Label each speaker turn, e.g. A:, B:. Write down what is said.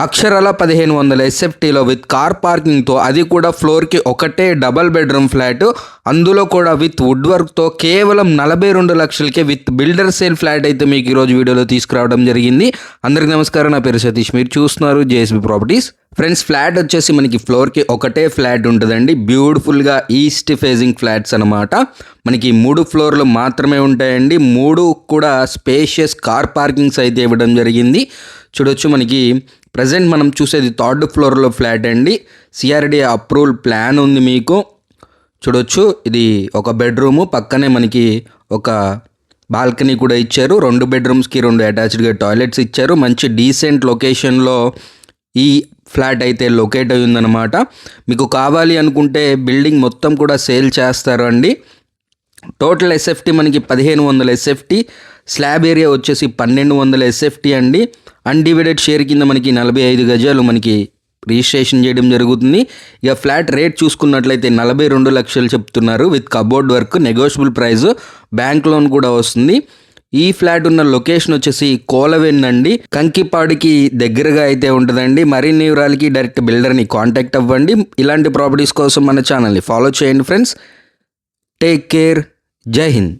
A: అక్షరాల 1500 ఎస్ఎఫ్టీలో with car పార్కింగ్తో, అది కూడా ఫ్లోర్కి ఒకటే డబల్ బెడ్రూమ్ ఫ్లాట్, అందులో కూడా విత్ వుడ్ వర్క్తో కేవలం 42 లక్షలకే విత్ బిల్డర్ సేల్ ఫ్లాట్ అయితే మీకు ఈరోజు వీడియోలో తీసుకురావడం జరిగింది. అందరికీ నమస్కారం, నా పేరు సతీష్, మీరు చూస్తున్నారు జేఎస్బీ ప్రాపర్టీస్. ఫ్రెండ్స్, ఫ్లాట్ వచ్చేసి మనకి ఫ్లోర్కి ఒకటే ఫ్లాట్ ఉంటుందండి. బ్యూటిఫుల్గా ఈస్ట్ ఫేజింగ్ ఫ్లాట్స్ అనమాట. మనకి 3 ఫ్లోర్లు మాత్రమే ఉంటాయండి. 3 కూడా స్పేషియస్ కార్ పార్కింగ్స్ అయితే ఇవ్వడం జరిగింది. చూడొచ్చు, మనకి ప్రజెంట్ మనం చూసేది 3rd ఫ్లోర్లో ఫ్లాట్ అండి. సిఆర్డి అప్రూవల్ ప్లాన్ ఉంది మీకు. చూడొచ్చు, ఇది ఒక బెడ్రూము, పక్కనే మనకి ఒక బాల్కనీ కూడా ఇచ్చారు. 2 బెడ్రూమ్స్కి 2 అటాచ్డ్గా టాయిలెట్స్ ఇచ్చారు. మంచి డీసెంట్ లొకేషన్లో ఈ ఫ్లాట్ అయితే లొకేట్ అయి ఉందన్నమాట. మీకు కావాలి అనుకుంటే బిల్డింగ్ మొత్తం కూడా సేల్ చేస్తారు అండి. టోటల్ ఎస్ఎఫ్టీ మనకి 1500 ఎస్ఎఫ్టీ, స్లాబ్ ఏరియా వచ్చేసి 1200 ఎస్ఎఫ్టీ అండి. అన్డివైడెడ్ షేర్ కింద మనకి 45 గజాలు మనకి రిజిస్ట్రేషన్ చేయడం జరుగుతుంది. ఇక ఫ్లాట్ రేట్ చూసుకున్నట్లయితే 42 లక్షలు చెప్తున్నారు with cupboard work, negotiable price, bank loan కూడా వస్తుంది. ఈ ఫ్లాట్ ఉన్న లొకేషన్ వచ్చేసి కోలవెన్ అండి, కంకిపాడికి దగ్గరగా అయితే ఉంటుందండి. మరిన్ని వివరాలకి డైరెక్ట్ బిల్డర్ని కాంటాక్ట్ అవ్వండి. ఇలాంటి ప్రాపర్టీస్ కోసం మన ఛానల్ని ఫాలో చేయండి ఫ్రెండ్స్. టేక్ కేర్, జై హింద్.